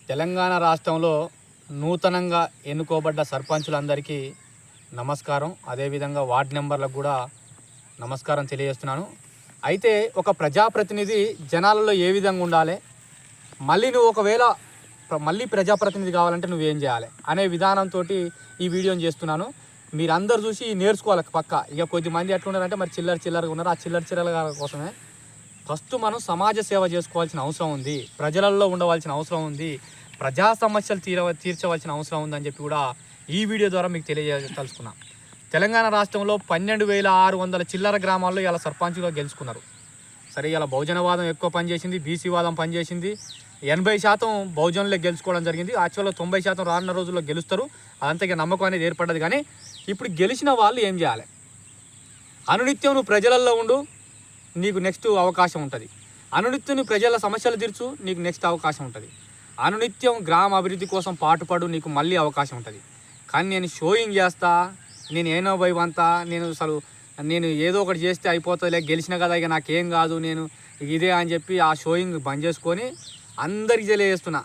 తెలంగాణ రాష్ట్రంలో నూతనంగా ఎన్నుకోబడ్డ సర్పంచులందరికీ నమస్కారం. అదేవిధంగా వార్డు మెంబర్లకు కూడా నమస్కారం తెలియజేస్తున్నాను. అయితే ఒక ప్రజాప్రతినిధి జనాలలో ఏ విధంగా ఉండాలి, మళ్ళీ నువ్వు ఒకవేళ మళ్ళీ ప్రజాప్రతినిధి కావాలంటే నువ్వేం చేయాలి అనే విధానంతో ఈ వీడియోని చేస్తున్నాను. మీరందరూ చూసి నేర్చుకోవాలి పక్క. ఇక కొద్దిమంది ఎట్లున్నారంటే మరి చిల్లరగా ఉన్నారు. ఆ చిల్లర కోసమే ఫస్ట్ మనం సమాజ సేవ చేసుకోవాల్సిన అవసరం ఉంది, ప్రజలలో ఉండవలసిన అవసరం ఉంది, ప్రజా సమస్యలు తీర్చవలసిన అవసరం ఉందని చెప్పి కూడా ఈ వీడియో ద్వారా మీకు తెలియజేయదలుచుకున్నా. తెలంగాణ రాష్ట్రంలో 12,600 చిల్లర గ్రామాల్లో ఇలా సర్పంచ్గా గెలుచుకున్నారు. సరే, ఇలా బహుజనవాదం ఎక్కువ పనిచేసింది, బీసీ వాదం పనిచేసింది. 80% బహుజనులే గెలుచుకోవడం జరిగింది. యాక్చువల్గా 90% రానున్న రోజుల్లో గెలుస్తారు. అదంతా ఇక నమ్మకం అనేది ఏర్పడ్డది. కానీ ఇప్పుడు గెలిచిన వాళ్ళు ఏం చేయాలి? అనునిత్యం నువ్వు ప్రజలలో ఉండు, నీకు నెక్స్ట్ అవకాశం ఉంటుంది. అనునిత్యం నువ్వు ప్రజల సమస్యలు తీర్చు, నీకు నెక్స్ట్ అవకాశం ఉంటుంది. అనునిత్యం గ్రామ అభివృద్ధి కోసం పాటుపడు, నీకు మళ్ళీ అవకాశం ఉంటుంది. కానీ నేను షోయింగ్ చేస్తా, నేను ఏనో భయవంతా, నేను ఏదో ఒకటి చేస్తే అయిపోతుందిలే, గెలిచిన కదా ఇక నాకేం కాదు, నేను ఇదే అని చెప్పి ఆ షోయింగ్ బంద్ చేసుకొని అందరికీ తెలియజేస్తున్నా,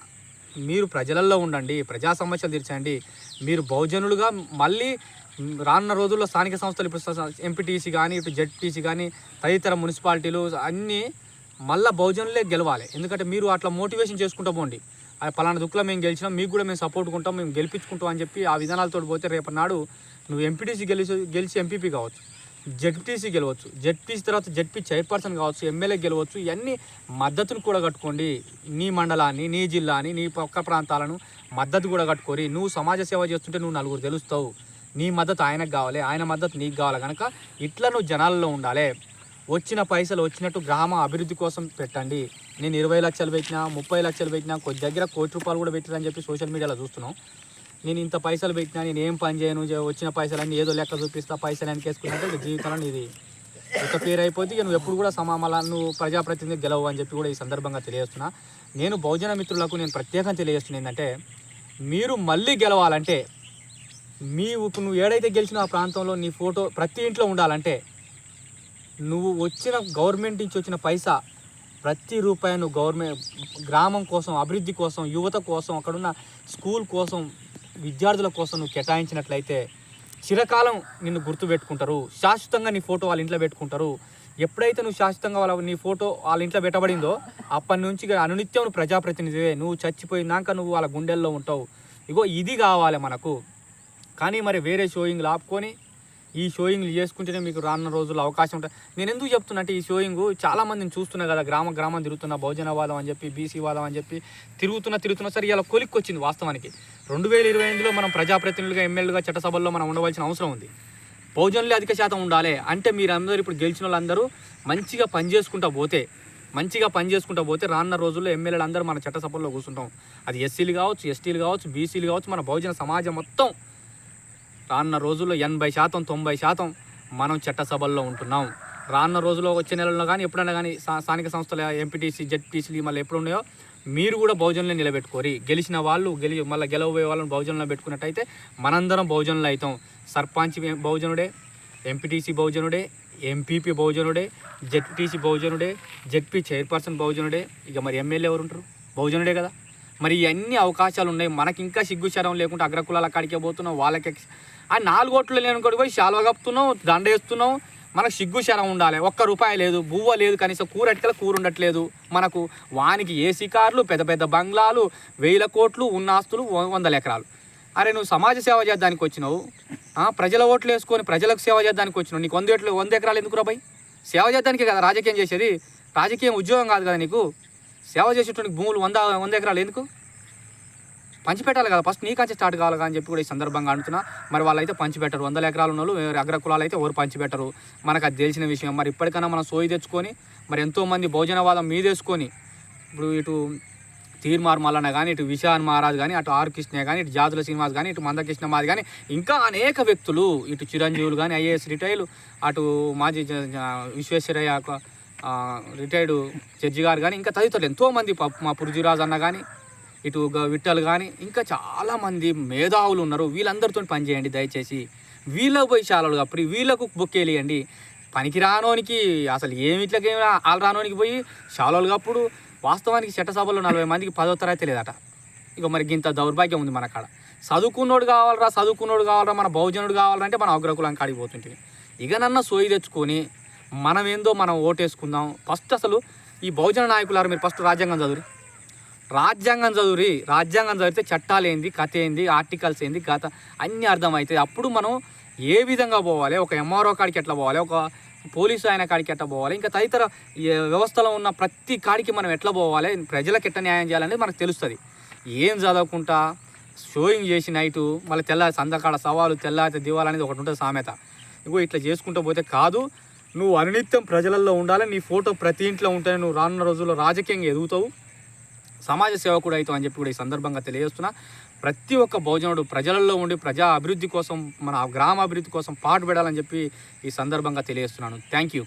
మీరు ప్రజలలో ఉండండి, ప్రజా సమస్యలు తీర్చండి. మీరు బహుజనులుగా మళ్ళీ రానున్న రోజుల్లో స్థానిక సంస్థలు ఇప్పుడు ఎంపీటీసీ కానీ ఇప్పుడు జెడ్పీసీ కానీ తదితర మున్సిపాలిటీలు అన్నీ మళ్ళీ బహుజనులే గెలవాలి. ఎందుకంటే మీరు అట్లా మోటివేషన్ చేసుకుంటూ పోండి. పలానా దుక్కులో మేము గెలిచినాం, మీకు కూడా మేము సపోర్ట్ ఉంటాం, మేము గెలిపించుకుంటాం అని చెప్పి ఆ విధానాలతో పోతే రేపటి నాడు నువ్వు ఎంపీటీసీ గెలిచి ఎంపీపీ కావచ్చు, జెడ్పీసీ గెలవచ్చు, జెడ్పీసీ తర్వాత జెడ్పీ చైర్పర్సన్ కావచ్చు, ఎమ్మెల్యే గెలవచ్చు. ఇవన్నీ మద్దతును కూడా కట్టుకోండి. నీ మండలాన్ని, నీ జిల్లాని, నీ పక్క ప్రాంతాలను మద్దతు కూడా కట్టుకోరి. నువ్వు సమాజ సేవ చేస్తుంటే నువ్వు నలుగురు తెలుస్తావు. నీ మద్దతు ఆయనకు కావాలి, ఆయన మద్దతు నీకు కావాలి. కనుక ఇట్లా నువ్వు జనాల్లో ఉండాలి. వచ్చిన పైసలు వచ్చినట్టు గ్రామ అభివృద్ధి కోసం పెట్టండి. నేను 20 లక్షలు పెట్టినా, 30 లక్షలు పెట్టినా, కొద్ది దగ్గర ₹1 కోటి కూడా పెట్టిరని చెప్పి సోషల్ మీడియాలో చూస్తున్నాం. నేను ఇంత పైసలు పెట్టినా, నేను ఏం పని చేయను, వచ్చిన పైసలన్నీ ఏదో లెక్క చూపిస్తా, పైసలు వెనకేసుకున్నట్టు ఇక జీవితంలో ఇది ఒక పేరు అయిపోతే ఇక నువ్వు ఎప్పుడు కూడా మళ్ళా నువ్వు ప్రజాప్రతినిధి గెలవు అని చెప్పి కూడా ఈ సందర్భంగా తెలియజేస్తున్నా. నేను బహుజన మిత్రులకు నేను ప్రత్యేకంగా తెలియజేస్తున్నా ఏంటంటే, మీరు మళ్ళీ గెలవాలంటే నువ్వు ఏడైతే గెలిచిన ఆ ప్రాంతంలో నీ ఫోటో ప్రతి ఇంట్లో ఉండాలంటే నువ్వు వచ్చిన గవర్నమెంట్ నుంచి వచ్చిన పైసా ప్రతి రూపాయి నువ్వు గ్రామం కోసం, అభివృద్ధి కోసం, యువత కోసం, అక్కడున్న స్కూల్ కోసం, విద్యార్థుల కోసం నువ్వు కేటాయించినట్లయితే చిరకాలం నిన్ను గుర్తుపెట్టుకుంటారు. శాశ్వతంగా నీ ఫోటో వాళ్ళ ఇంట్లో పెట్టుకుంటారు. ఎప్పుడైతే నువ్వు శాశ్వతంగా నీ ఫోటో వాళ్ళ ఇంట్లో పెట్టబడిందో అప్పటి నుంచి అనునిత్యం నువ్వు ప్రజాప్రతినిధివే. నువ్వు చచ్చిపోయినాక నువ్వు వాళ్ళ గుండెల్లో ఉంటావు. ఇగో ఇది కావాలి మనకు. కానీ మరి వేరే షోయింగ్లు ఆపుకొని ఈ షోయింగ్లు చేసుకుంటేనే మీకు రానున్న రోజుల్లో అవకాశం ఉంటుంది. నేను ఎందుకు చెప్తున్నా అంటే, ఈ షోయింగ్ చాలామందిని చూస్తున్నా కదా, గ్రామం తిరుగుతున్నా, బహుజనవాదం అని చెప్పి, బీసీ వాదం అని చెప్పి తిరుగుతున్నా సరే ఇలా కొలిక్కి వచ్చింది. వాస్తవానికి 2028లో మనం ప్రజాప్రతినిధులుగా, ఎమ్మెల్యేలుగా, చట్టసభల్లో మనం ఉండవలసిన అవసరం ఉంది. బహుజనులే అధిక శాతం ఉండాలి. అంటే మీరందరూ ఇప్పుడు గెలిచిన వాళ్ళందరూ మంచిగా పనిచేసుకుంటూ పోతే రానున్న రోజుల్లో ఎమ్మెల్యేలు అందరూ మన చట్టసభల్లో కూర్చుంటాం. అది ఎస్సీలు కావచ్చు, ఎస్టీలు కావచ్చు, బీసీలు కావచ్చు, మన బహుజన సమాజం మొత్తం రానున్న రోజుల్లో 80%, 90% మనం చట్టసభల్లో ఉంటున్నాం. రానున్న రోజుల్లో వచ్చే నెలల్లో కానీ ఎప్పుడైనా కానీ స్థానిక సంస్థల ఎంపీటీసీ, జెడ్పీసీలు మళ్ళీ ఎప్పుడు ఉన్నాయో మీరు కూడా బహుజనులే నిలబెట్టుకోరి. గెలిచిన వాళ్ళు మళ్ళీ గెలవబోయే వాళ్ళని బహుజనులను పెట్టుకున్నట్టయితే మనందరం బహుజనులు అవుతాం. సర్పంచ్ బహుజనుడే, ఎంపీటీసీ బహుజనుడే, ఎంపీపీ బహుజనుడే, జెడ్పీటీసీ బహుజనుడే, జెడ్పీ చైర్పర్సన్ బహుజనుడే. ఇక మరి ఎమ్మెల్యే ఎవరు ఉంటారు? బహుజనుడే కదా. మరి ఇవన్నీ అవకాశాలు ఉన్నాయి. మనకి ఇంకా సిగ్గుశరం లేకుండా అగ్రకులాల కాడికే పోతున్నాం. వాళ్ళకి ఆ 4 ఓట్లు లేనుకోటి పోయి శాలువ కప్పుతున్నాం, దండ వేస్తున్నాం. మనకు సిగ్గుశరం ఉండాలి. ₹1 లేదు, బువ్వ లేదు, కనీసం కూరటికల కూర ఉండట్లేదు మనకు. వానికి ఏసీ కార్లు, పెద్ద పెద్ద బంగ్లాలు, 1000 కోట్లు, ఉన్న ఆస్తులు 100 ఎకరాలు. అరే, నువ్వు సమాజ సేవ చేద్దానికి వచ్చినావు, ప్రజల ఓట్లు వేసుకొని ప్రజలకు సేవ చేద్దానికి వచ్చినావు. నీకు 100 ఎకరాలు ఎందుకు రాబాయి? సేవ చేద్దానికే కదా రాజకీయం చేసేది. రాజకీయం ఉద్యోగం కాదు కదా నీకు. సేవ చేసేటువంటి భూములు 100 ఎకరాలు ఎందుకు? పంచిపెట్టాలి కదా, ఫస్ట్ నీకంటే స్టార్ట్ కావాలి అని చెప్పి కూడా ఈ సందర్భంగా అంటున్నా. మరి వాళ్ళైతే పంచిపెట్టరు. 100 ఎకరాలు ఉన్న వాళ్ళు అగ్రకులాలు అయితే ఎవరు పంచిపెట్టరు. మనకు అది తెలిసిన విషయం. మరి ఇప్పటికైనా మనం సోయి తెచ్చుకొని మరి ఎంతోమంది బహుజనవాదం మీదేసుకొని ఇప్పుడు ఇటు తీర్మార్ మల్లన్న కానీ, ఇటు విశాన్ మహారాజ్ కానీ, అటు ఆర్ కృష్ణ కానీ, ఇటు జాతుల శ్రీనివాస్ కానీ, ఇటు మందకృష్ణ మాది కానీ, ఇంకా అనేక వ్యక్తులు, ఇటు చిరంజీవులు కానీ, ఐఏఎస్ రిటైర్లు, అటు మాజీ విశ్వేశ్వరయ్య రిటైర్డు జడ్జి గారు కానీ, ఇంకా తదితరులు ఎంతోమంది, మా పురుజురాజు అన్న కానీ, ఇటు విట్టలు కానీ, ఇంకా చాలామంది మేధావులు ఉన్నారు. వీళ్ళందరితో పనిచేయండి దయచేసి. వీళ్ళకు పోయి శాలలు కప్పి వీళ్ళకు బొక్కేలియండి. పనికి రానోనికి అసలు ఏమిట్లకేమి వాళ్ళు రానోనికి పోయి శాలలు కప్పుడు. వాస్తవానికి చట్టసభలో 40 మందికి 10వ తరగతి లేదట. ఇక మరి ఇంత దౌర్భాగ్యం ఉంది మన కాడ. చదువుకున్నోడు కావాలరా మన బహుజనుడు కావాలంటే మన అగ్రకులం కాడికి పోతుంటుంది. ఇకనన్నా సోయి తెచ్చుకొని మనం ఏందో మనం ఓటేసుకుందాం. ఫస్ట్ అసలు ఈ బహుజన నాయకులారు మీరు ఫస్ట్ రాజ్యాంగం చదివితే చట్టాలు ఏంది, కథ ఏంది, ఆర్టికల్స్ ఏంది, కథ అన్నీ అర్థమవుతాయి. అప్పుడు మనం ఏ విధంగా పోవాలి, ఒక ఎంఆర్ఓ కాడికి ఎట్లా పోవాలి, ఒక పోలీసు ఆయన కాడికి ఎట్లా పోవాలి, ఇంకా తదితర వ్యవస్థలో ఉన్న ప్రతి కాడికి మనం ఎట్లా పోవాలి, ప్రజలకు ఎట్లా న్యాయం చేయాలనేది మనకు తెలుస్తుంది. ఏం చదవకుండా షోయింగ్ చేసి నైటు మళ్ళీ తెల్లారి సందకాడ సవాలు తెల్లారి దివాలనేది ఒకటి ఉంటుంది సామెత. ఇగో ఇట్లా చేసుకుంటూ పోతే కాదు. నువ్వు అనినిత్యం ప్రజలలో ఉండాలి. నీ ఫోటో ప్రతి ఇంట్లో ఉంటే నువ్వు రానున్న రోజుల్లో రాజకీయంగా ఎదుగుతావు, సమాజ సేవకుడు అవుతావు అని చెప్పి కూడా ఈ సందర్భంగా తెలియజేస్తున్నా. ప్రతి ఒక్క బహుజనుడు ప్రజలలో ఉండి ప్రజా అభివృద్ధి కోసం, మన గ్రామ అభివృద్ధి కోసం పాటుపడాలని చెప్పి ఈ సందర్భంగా తెలియజేస్తున్నాను. Thank you.